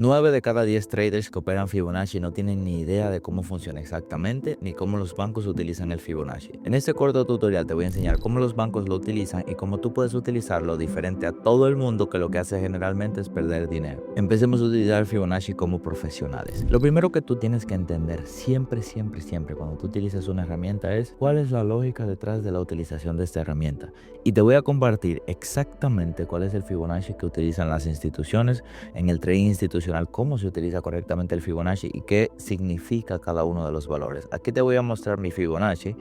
9 de cada 10 traders que operan Fibonacci no tienen ni idea de cómo funciona exactamente ni cómo los bancos utilizan el Fibonacci. En este corto tutorial te voy a enseñar cómo los bancos lo utilizan y cómo tú puedes utilizarlo diferente a todo el mundo que lo que hace generalmente es perder dinero. Empecemos a utilizar Fibonacci como profesionales. Lo primero que tú tienes que entender siempre cuando tú utilizas una herramienta es cuál es la lógica detrás de la utilización de esta herramienta. Y te voy a compartir exactamente cuál es el Fibonacci que utilizan las instituciones en el trading institucional, cómo se utiliza correctamente el Fibonacci y qué significa cada uno de los valores. Aquí te voy a mostrar mi Fibonacci.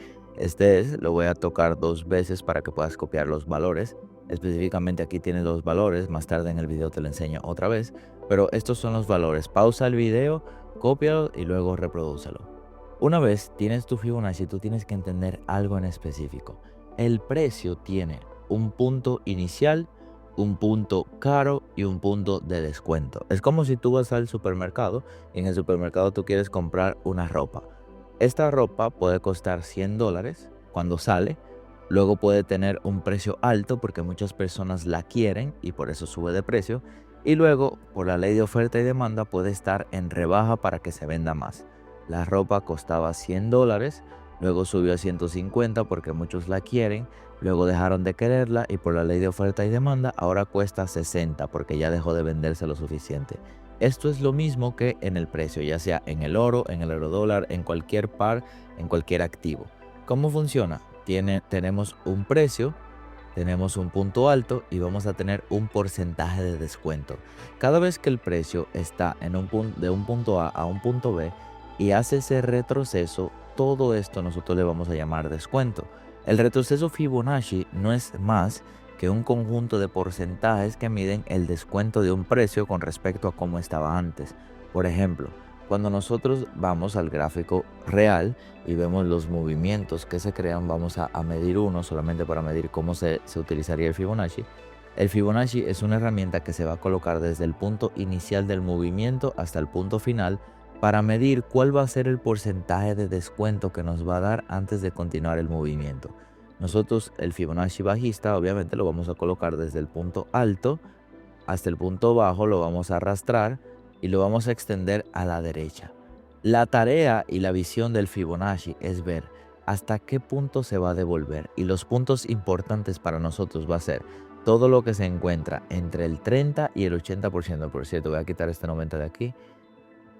Lo voy a tocar 2 veces para que puedas copiar los valores. Específicamente aquí tienes los valores, más tarde en el video te lo enseño otra vez, pero estos son los valores. Pausa el video, cópialo y luego reprodúcelo. Una vez tienes tu Fibonacci, tú tienes que entender algo en específico. El precio tiene un punto inicial, un punto caro y un punto de descuento. Es como si tú vas al supermercado y en el supermercado tú quieres comprar una ropa. Esta ropa puede costar $100 cuando sale, luego puede tener un precio alto porque muchas personas la quieren y por eso sube de precio, y luego por la ley de oferta y demanda puede estar en rebaja para que se venda más. La ropa costaba $100, luego subió a 150 porque muchos la quieren, luego dejaron de quererla y por la ley de oferta y demanda ahora cuesta 60 porque ya dejó de venderse lo suficiente. Esto es lo mismo que en el precio, ya sea en el oro, en el eurodólar, en cualquier par, en cualquier activo. ¿Cómo funciona? Tenemos un precio, tenemos un punto alto y vamos a tener un porcentaje de descuento. Cada vez que el precio está en de un punto A un punto B y hace ese retroceso, todo esto nosotros le vamos a llamar descuento. El retroceso Fibonacci no es más que un conjunto de porcentajes que miden el descuento de un precio con respecto a cómo estaba antes. Por ejemplo, cuando nosotros vamos al gráfico real y vemos los movimientos que se crean, vamos a medir uno solamente para medir cómo se utilizaría el Fibonacci. El Fibonacci es una herramienta que se va a colocar desde el punto inicial del movimiento hasta el punto final para medir cuál va a ser el porcentaje de descuento que nos va a dar antes de continuar el movimiento. Nosotros el Fibonacci bajista obviamente lo vamos a colocar desde el punto alto hasta el punto bajo, lo vamos a arrastrar y lo vamos a extender a la derecha. La tarea y la visión del Fibonacci es ver hasta qué punto se va a devolver, y los puntos importantes para nosotros va a ser todo lo que se encuentra entre el 30 y el 80%. Por cierto, voy a quitar este 90 de aquí.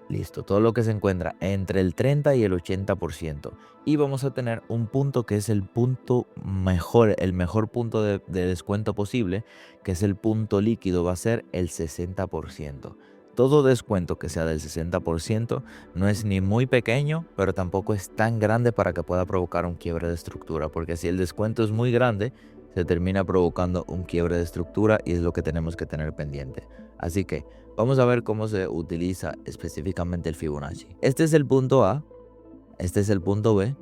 Listo, todo lo que se encuentra entre el 30 y el 80%. Y vamos a tener un punto que es el punto mejor, el mejor punto de descuento posible, que es el punto líquido, va a ser el 60%. Todo descuento que sea del 60% no es ni muy pequeño, pero tampoco es tan grande para que pueda provocar un quiebre de estructura, porque si el descuento es muy grande, se termina provocando un quiebre de estructura y es lo que tenemos que tener pendiente. Así que vamos a ver cómo se utiliza específicamente el Fibonacci. Este es el punto A, este es el punto B.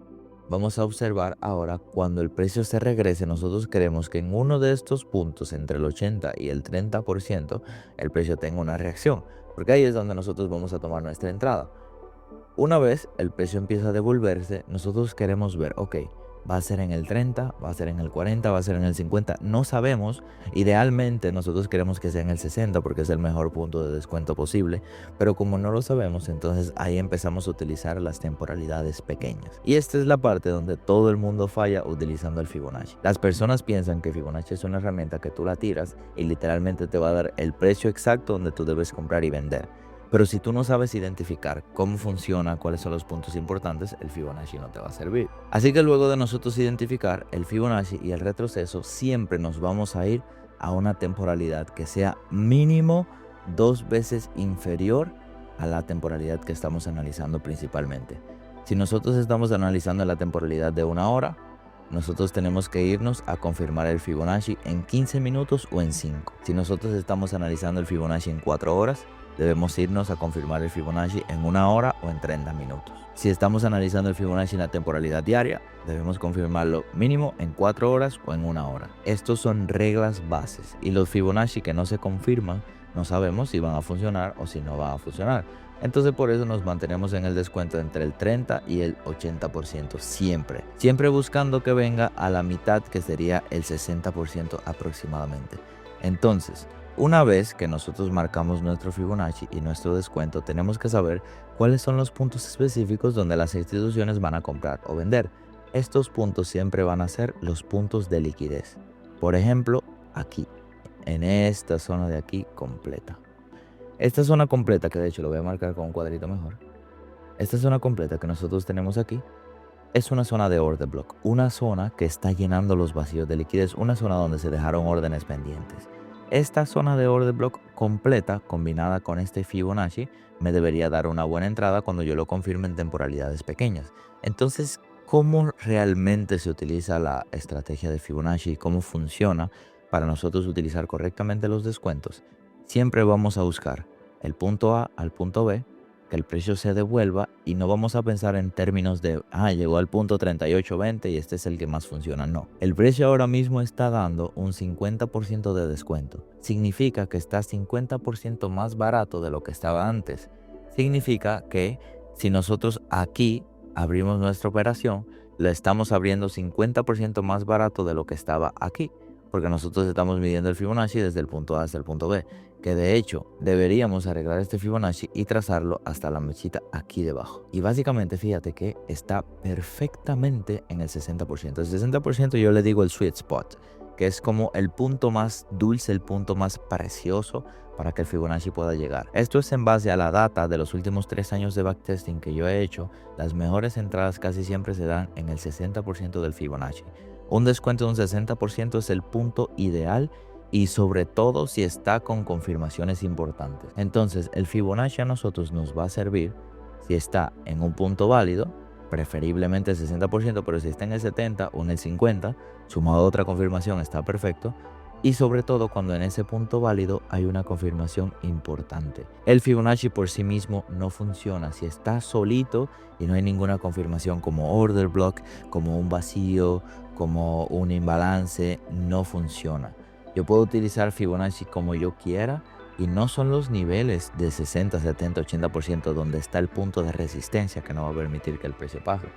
Vamos a observar ahora cuando el precio se regrese. Nosotros queremos que en uno de estos puntos, entre el 80 y el 30%, el precio tenga una reacción, porque ahí es donde nosotros vamos a tomar nuestra entrada. Una vez el precio empieza a devolverse, nosotros queremos ver, ok, va a ser en el 30, va a ser en el 40, va a ser en el 50, no sabemos. Idealmente nosotros queremos que sea en el 60 porque es el mejor punto de descuento posible, pero como no lo sabemos, entonces ahí empezamos a utilizar las temporalidades pequeñas. Y esta es la parte donde todo el mundo falla utilizando el Fibonacci. Las personas piensan que Fibonacci es una herramienta que tú la tiras y literalmente te va a dar el precio exacto donde tú debes comprar y vender. Pero si tú no sabes identificar cómo funciona, cuáles son los puntos importantes, el Fibonacci no te va a servir. Así que luego de nosotros identificar el Fibonacci y el retroceso, siempre nos vamos a ir a una temporalidad que sea mínimo 2 veces inferior a la temporalidad que estamos analizando principalmente. Si nosotros estamos analizando la temporalidad de 1 hora, nosotros tenemos que irnos a confirmar el Fibonacci en 15 minutos o en 5. Si nosotros estamos analizando el Fibonacci en 4 horas, debemos irnos a confirmar el Fibonacci en 1 hora o en 30 minutos. Si estamos analizando el Fibonacci en la temporalidad diaria, debemos confirmarlo mínimo en 4 horas o en 1 hora. Estos son reglas bases y los Fibonacci que no se confirman, no sabemos si van a funcionar o si no van a funcionar. Entonces por eso nos mantenemos en el descuento entre el 30 y el 80% siempre. Siempre buscando que venga a la mitad, que sería el 60% aproximadamente. Entonces, una vez que nosotros marcamos nuestro Fibonacci y nuestro descuento, tenemos que saber cuáles son los puntos específicos donde las instituciones van a comprar o vender. Estos puntos siempre van a ser los puntos de liquidez. Por ejemplo, aquí, en esta zona de aquí completa. Esta zona completa, que de hecho lo voy a marcar con un cuadrito mejor. Esta zona completa que nosotros tenemos aquí es una zona de order block, una zona que está llenando los vacíos de liquidez, una zona donde se dejaron órdenes pendientes. Esta zona de order block completa, combinada con este Fibonacci, me debería dar una buena entrada cuando yo lo confirme en temporalidades pequeñas. Entonces, ¿cómo realmente se utiliza la estrategia de Fibonacci y cómo funciona para nosotros utilizar correctamente los descuentos? Siempre vamos a buscar el punto A al punto B, que el precio se devuelva, y no vamos a pensar en términos de, llegó al punto 38.20 y este es el que más funciona. No, el precio ahora mismo está dando un 50% de descuento. Significa que está 50% más barato de lo que estaba antes. Significa que si nosotros aquí abrimos nuestra operación, la estamos abriendo 50% más barato de lo que estaba aquí, porque nosotros estamos midiendo el Fibonacci desde el punto A hasta el punto B, que de hecho deberíamos arreglar este Fibonacci y trazarlo hasta la mechita aquí debajo. Y básicamente fíjate que está perfectamente en el 60%. El 60% yo le digo el sweet spot, que es como el punto más dulce, el punto más precioso para que el Fibonacci pueda llegar. Esto es en base a la data de los últimos 3 años de backtesting que yo he hecho. Las mejores entradas casi siempre se dan en el 60% del Fibonacci. Un descuento de un 60% es el punto ideal, y sobre todo si está con confirmaciones importantes. Entonces el Fibonacci a nosotros nos va a servir si está en un punto válido, preferiblemente el 60%, pero si está en el 70 o en el 50, sumado a otra confirmación, está perfecto. Y sobre todo cuando en ese punto válido hay una confirmación importante. El Fibonacci por sí mismo no funciona si está solito y no hay ninguna confirmación como order block, como un vacío, como un imbalance. No funciona. Yo puedo utilizar Fibonacci como yo quiera y no son los niveles de 60, 70, 80% donde está el punto de resistencia que no va a permitir que el precio pase.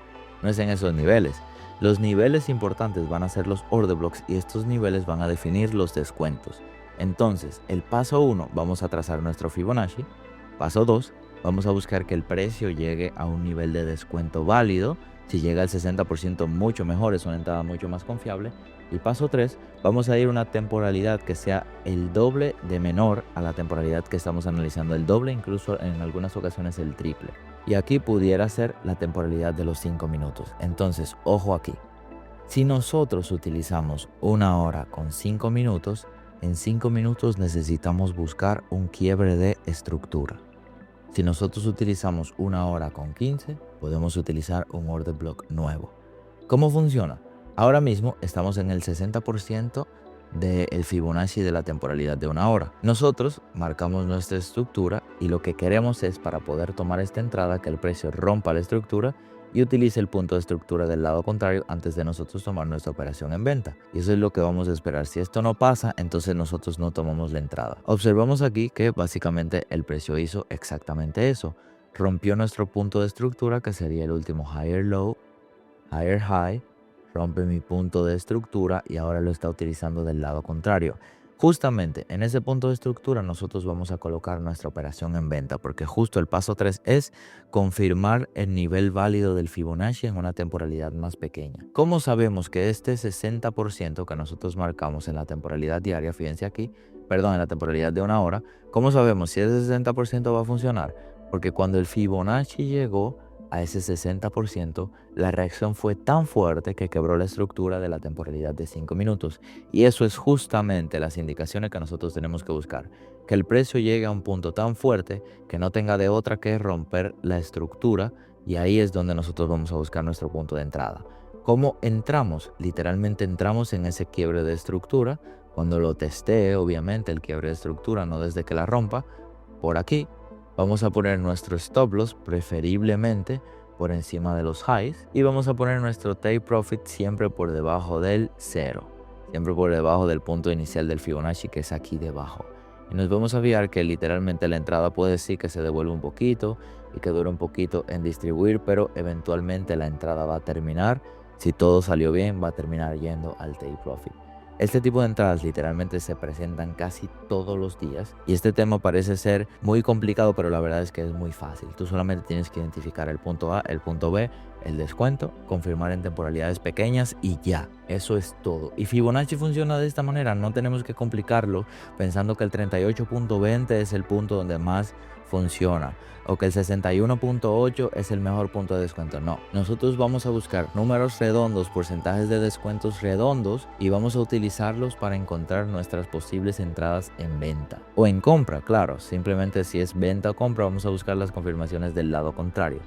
No es en esos niveles. Los niveles importantes van a ser los order blocks y estos niveles van a definir los descuentos. Entonces, el paso 1, vamos a trazar nuestro Fibonacci. Paso 2, vamos a buscar que el precio llegue a un nivel de descuento válido. Si llega al 60%, mucho mejor, es una entrada mucho más confiable. Y paso 3, vamos a ir a una temporalidad que sea el doble de menor a la temporalidad que estamos analizando. El doble, incluso en algunas ocasiones el triple. Y aquí pudiera ser la temporalidad de los 5 minutos. Entonces, ojo aquí. Si nosotros utilizamos una hora con 5 minutos, en 5 minutos necesitamos buscar un quiebre de estructura. Si nosotros utilizamos una hora con 15, podemos utilizar un order block nuevo. ¿Cómo funciona? Ahora mismo estamos en el 60% del Fibonacci de la temporalidad de una hora. Nosotros marcamos nuestra estructura y lo que queremos es, para poder tomar esta entrada, que el precio rompa la estructura y utilice el punto de estructura del lado contrario antes de nosotros tomar nuestra operación en venta. Y eso es lo que vamos a esperar. Si esto no pasa, entonces nosotros no tomamos la entrada. Observamos aquí que básicamente el precio hizo exactamente eso. Rompió nuestro punto de estructura, que sería el último higher low, higher high. Rompe mi punto de estructura y ahora lo está utilizando del lado contrario. Justamente en ese punto de estructura nosotros vamos a colocar nuestra operación en venta, porque justo el paso 3 es confirmar el nivel válido del Fibonacci en una temporalidad más pequeña. ¿Cómo sabemos que este 60% que nosotros marcamos en la temporalidad diaria, fíjense aquí, en la temporalidad de una hora, cómo sabemos si ese 60% va a funcionar? Porque cuando el Fibonacci llegó a ese 60%, la reacción fue tan fuerte que quebró la estructura de la temporalidad de 5 minutos. Y eso es justamente las indicaciones que nosotros tenemos que buscar. Que el precio llegue a un punto tan fuerte que no tenga de otra que romper la estructura, y ahí es donde nosotros vamos a buscar nuestro punto de entrada. ¿Cómo entramos? Literalmente entramos en ese quiebre de estructura. Cuando lo testee, obviamente, el quiebre de estructura, no desde que la rompa, por aquí. Vamos a poner nuestro stop loss preferiblemente por encima de los highs y vamos a poner nuestro take profit siempre por debajo del 0, siempre por debajo del punto inicial del Fibonacci, que es aquí debajo. Y nos vamos a fijar que literalmente la entrada puede decir que se devuelve un poquito y que dura un poquito en distribuir, pero eventualmente la entrada va a terminar, si todo salió bien, va a terminar yendo al take profit. Este tipo de entradas literalmente se presentan casi todos los días y este tema parece ser muy complicado, pero la verdad es que es muy fácil. Tú solamente tienes que identificar el punto A, el punto B, el descuento, confirmar en temporalidades pequeñas y ya, eso es todo. Y Fibonacci funciona de esta manera, no tenemos que complicarlo pensando que el 38.20 es el punto donde más funciona o que el 61.8 es el mejor punto de descuento. No, nosotros vamos a buscar números redondos, porcentajes de descuentos redondos y vamos a utilizarlos para encontrar nuestras posibles entradas en venta o en compra. Claro, simplemente si es venta o compra vamos a buscar las confirmaciones del lado contrario.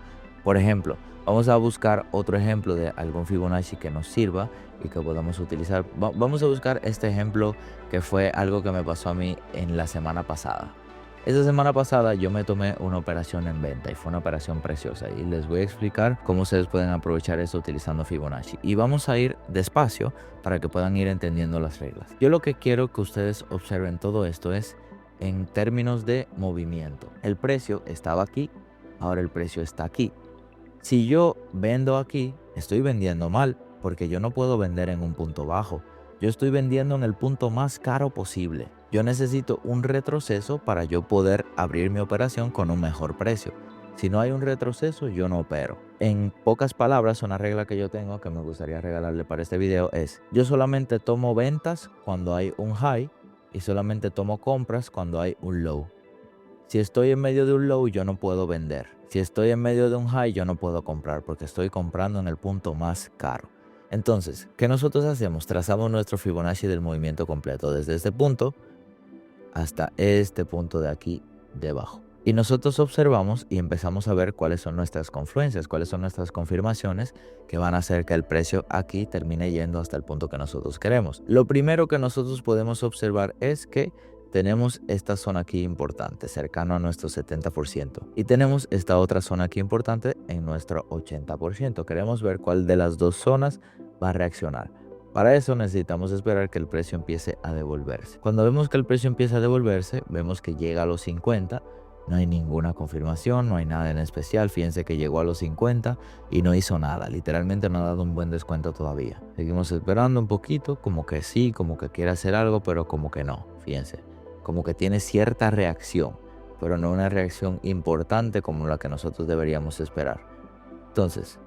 Por ejemplo, vamos a buscar otro ejemplo de algún Fibonacci que nos sirva y que podamos utilizar. Vamos a buscar este ejemplo que fue algo que me pasó a mí en la semana pasada. Esta semana pasada yo me tomé una operación en venta y fue una operación preciosa y les voy a explicar cómo ustedes pueden aprovechar eso utilizando Fibonacci. Y vamos a ir despacio para que puedan ir entendiendo las reglas. Yo lo que quiero que ustedes observen todo esto es en términos de movimiento. El precio estaba aquí, ahora el precio está aquí. Si yo vendo aquí, estoy vendiendo mal porque yo no puedo vender en un punto bajo. Yo estoy vendiendo en el punto más caro posible. Yo necesito un retroceso para yo poder abrir mi operación con un mejor precio. Si no hay un retroceso, yo no opero. En pocas palabras, una regla que yo tengo que me gustaría regalarle para este video es: yo solamente tomo ventas cuando hay un high y solamente tomo compras cuando hay un low. Si estoy en medio de un low, yo no puedo vender. Si estoy en medio de un high, yo no puedo comprar porque estoy comprando en el punto más caro. Entonces, ¿qué nosotros hacemos? Trazamos nuestro Fibonacci del movimiento completo desde este punto hasta este punto de aquí debajo. Y nosotros observamos y empezamos a ver cuáles son nuestras confluencias, cuáles son nuestras confirmaciones que van a hacer que el precio aquí termine yendo hasta el punto que nosotros queremos. Lo primero que nosotros podemos observar es que tenemos esta zona aquí importante, cercano a nuestro 70%. Y tenemos esta otra zona aquí importante en nuestro 80%. Queremos ver cuál de las dos zonas va a reaccionar. Para eso necesitamos esperar que el precio empiece a devolverse. Cuando vemos que el precio empieza a devolverse, vemos que llega a los 50. No hay ninguna confirmación, no hay nada en especial. Fíjense que llegó a los 50 y no hizo nada. Literalmente no ha dado un buen descuento todavía. Seguimos esperando un poquito, como que sí, como que quiere hacer algo, pero como que no. Fíjense, como que tiene cierta reacción, pero no una reacción importante como la que nosotros deberíamos esperar. Entonces,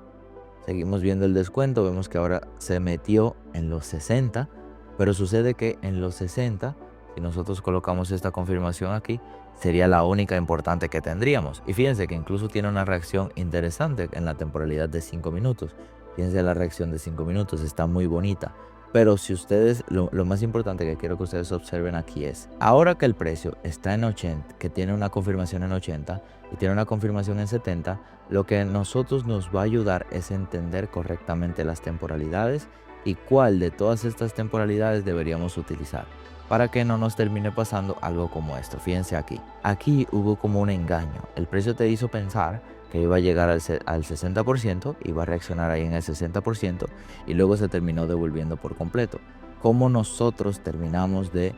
seguimos viendo el descuento, vemos que ahora se metió en los 60, pero sucede que en los 60, si nosotros colocamos esta confirmación aquí, sería la única importante que tendríamos. Y fíjense que incluso tiene una reacción interesante en la temporalidad de 5 minutos. Fíjense la reacción de 5 minutos, está muy bonita. Pero si ustedes, lo más importante que quiero que ustedes observen aquí es, ahora que el precio está en 80, que tiene una confirmación en 80 y tiene una confirmación en 70, lo que a nosotros nos va a ayudar es entender correctamente las temporalidades y cuál de todas estas temporalidades deberíamos utilizar para que no nos termine pasando algo como esto. Fíjense aquí. Aquí hubo como un engaño. El precio te hizo pensar que iba a llegar al 60%, iba a reaccionar ahí en el 60% y luego se terminó devolviendo por completo. ¿Cómo nosotros terminamos de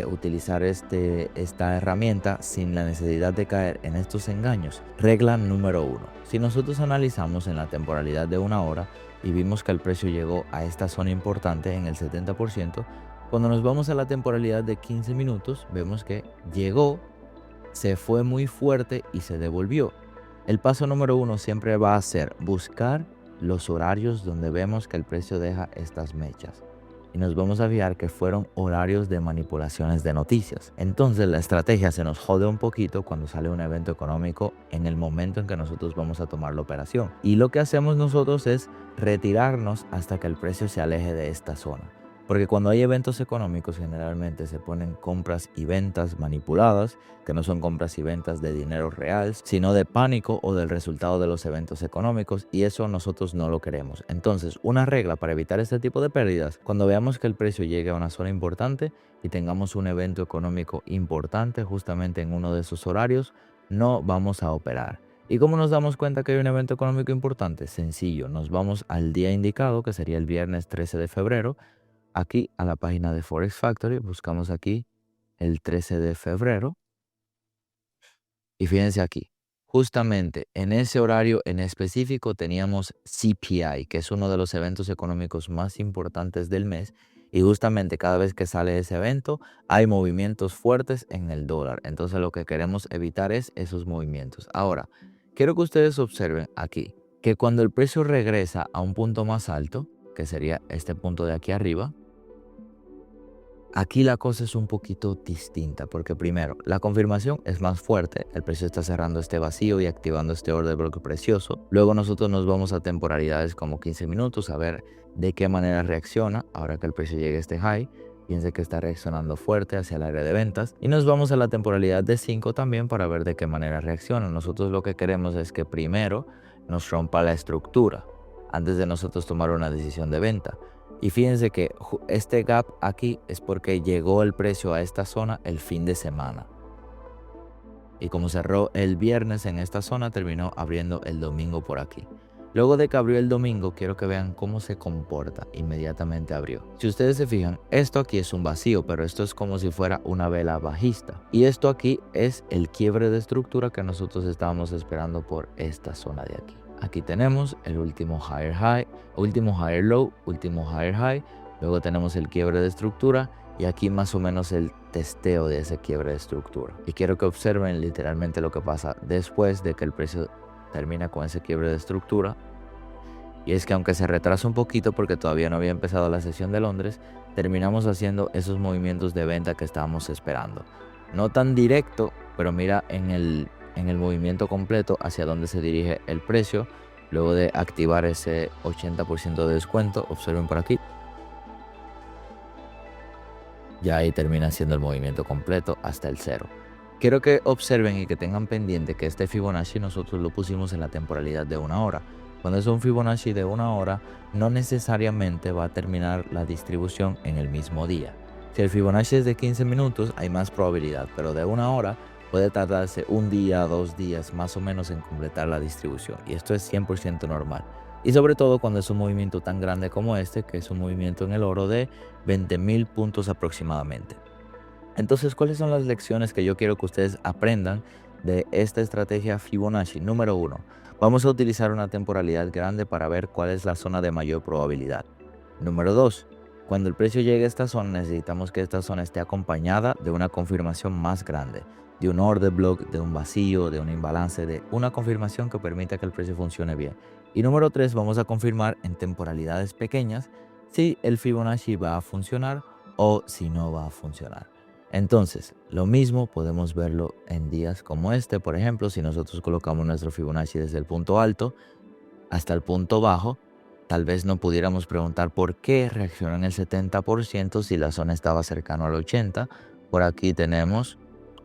utilizar esta herramienta sin la necesidad de caer en estos engaños? Regla número 1. Si nosotros analizamos en la temporalidad de una hora y vimos que el precio llegó a esta zona importante en el 70%, cuando nos vamos a la temporalidad de 15 minutos, vemos que llegó, se fue muy fuerte y se devolvió. El paso número 1 siempre va a ser buscar los horarios donde vemos que el precio deja estas mechas. Y nos vamos a fijar que fueron horarios de manipulaciones de noticias. Entonces la estrategia se nos jode un poquito cuando sale un evento económico en el momento en que nosotros vamos a tomar la operación. Y lo que hacemos nosotros es retirarnos hasta que el precio se aleje de esta zona. Porque cuando hay eventos económicos generalmente se ponen compras y ventas manipuladas, que no son compras y ventas de dinero real, sino de pánico o del resultado de los eventos económicos, y eso nosotros no lo queremos. Entonces, una regla para evitar este tipo de pérdidas: cuando veamos que el precio llegue a una zona importante y tengamos un evento económico importante justamente en uno de esos horarios, no vamos a operar. ¿Y cómo nos damos cuenta que hay un evento económico importante? Sencillo, nos vamos al día indicado, que sería el viernes 13 de febrero, aquí a la página de Forex Factory, buscamos aquí el 13 de febrero y fíjense aquí, justamente en ese horario en específico teníamos CPI, que es uno de los eventos económicos más importantes del mes, Y justamente cada vez que sale ese evento hay movimientos fuertes en el dólar. Entonces lo que queremos evitar es esos movimientos. Ahora, quiero que ustedes observen aquí que cuando el precio regresa a un punto más alto, que sería este punto de aquí arriba, aquí la cosa es un poquito distinta porque primero, la confirmación es más fuerte, el precio está cerrando este vacío y activando este order block precioso. Luego nosotros nos vamos a temporalidades como 15 minutos a ver de qué manera reacciona ahora que el precio llegue a este high. Piense que está reaccionando fuerte hacia el área de ventas. Y nos vamos a la temporalidad de 5 también para ver de qué manera reacciona. Nosotros lo que queremos es que primero nos rompa la estructura antes de nosotros tomar una decisión de venta. Y fíjense que este gap aquí es porque llegó el precio a esta zona el fin de semana. Y como cerró el viernes en esta zona, terminó abriendo el domingo por aquí. Luego de que abrió el domingo, quiero que vean cómo se comporta. Inmediatamente abrió. Si ustedes se fijan, esto aquí es un vacío, pero esto es como si fuera una vela bajista. Y esto aquí es el quiebre de estructura que nosotros estábamos esperando por esta zona de aquí. Aquí tenemos el último higher high, último higher low, último higher high. Luego tenemos el quiebre de estructura y aquí más o menos el testeo de ese quiebre de estructura. Y quiero que observen literalmente lo que pasa después de que el precio termina con ese quiebre de estructura. Y es que aunque se retrasa un poquito porque todavía no había empezado la sesión de Londres, terminamos haciendo esos movimientos de venta que estábamos esperando. No tan directo, pero mira en el movimiento completo hacia dónde se dirige el precio. Luego de activar ese 80% de descuento, observen por aquí. Ya ahí termina siendo el movimiento completo hasta el 0. Quiero que observen y que tengan pendiente que este Fibonacci nosotros lo pusimos en la temporalidad de 1 hora. Cuando es un Fibonacci de 1 hora, no necesariamente va a terminar la distribución en el mismo día. Si el Fibonacci es de 15 minutos, hay más probabilidad, pero de 1 hora puede tardarse un día, 2 días más o menos en completar la distribución. Y esto es 100% normal. Y sobre todo cuando es un movimiento tan grande como este, que es un movimiento en el oro de 20.000 puntos aproximadamente. Entonces, ¿cuáles son las lecciones que yo quiero que ustedes aprendan de esta estrategia Fibonacci? Número 1, vamos a utilizar una temporalidad grande para ver cuál es la zona de mayor probabilidad. Número 2, cuando el precio llegue a esta zona, necesitamos que esta zona esté acompañada de una confirmación más grande, de un order block, de un vacío, de un imbalance, de una confirmación que permita que el precio funcione bien. Y número 3, vamos a confirmar en temporalidades pequeñas si el Fibonacci va a funcionar o si no va a funcionar. Entonces, lo mismo podemos verlo en días como este. Por ejemplo, si nosotros colocamos nuestro Fibonacci desde el punto alto hasta el punto bajo, tal vez no pudiéramos preguntar por qué reaccionó en el 70% si la zona estaba cercana al 80%. Por aquí tenemos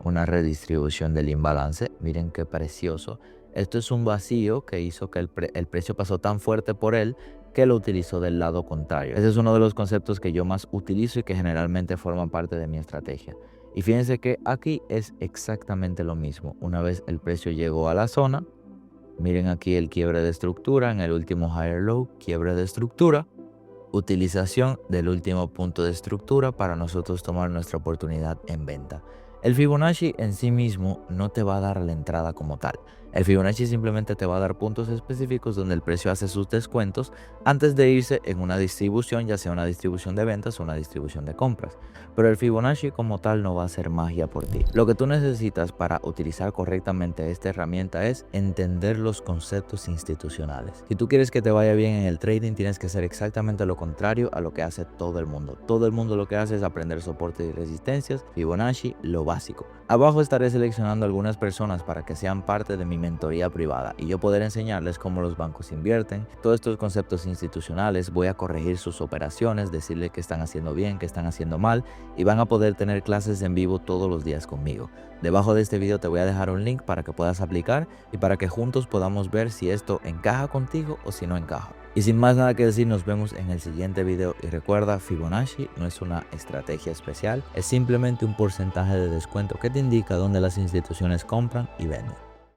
una redistribución del imbalance. Miren qué precioso. Esto es un vacío que hizo que el precio pasó tan fuerte por él que lo utilizó del lado contrario. Ese es uno de los conceptos que yo más utilizo y que generalmente forman parte de mi estrategia. Y fíjense que aquí es exactamente lo mismo. Una vez el precio llegó a la zona, miren aquí el quiebre de estructura en el último higher low, quiebre de estructura, utilización del último punto de estructura para nosotros tomar nuestra oportunidad en venta. El Fibonacci en sí mismo no te va a dar la entrada como tal. El Fibonacci simplemente te va a dar puntos específicos donde el precio hace sus descuentos antes de irse en una distribución, ya sea una distribución de ventas o una distribución de compras. Pero el Fibonacci como tal no va a hacer magia por ti. Lo que tú necesitas para utilizar correctamente esta herramienta es entender los conceptos institucionales. Si tú quieres que te vaya bien en el trading, tienes que hacer exactamente lo contrario a lo que hace todo el mundo. Todo el mundo lo que hace es aprender soportes y resistencias, Fibonacci, lo básico. Abajo estaré seleccionando algunas personas para que sean parte de mi mentoría privada y yo poder enseñarles cómo los bancos invierten, todos estos conceptos institucionales. Voy a corregir sus operaciones, decirles qué están haciendo bien, qué están haciendo mal, y van a poder tener clases en vivo todos los días conmigo. Debajo de este video te voy a dejar un link para que puedas aplicar y para que juntos podamos ver si esto encaja contigo o si no encaja. Y sin más nada que decir, nos vemos en el siguiente video. Y recuerda, Fibonacci no es una estrategia especial, es simplemente un porcentaje de descuento que te indica dónde las instituciones compran y venden.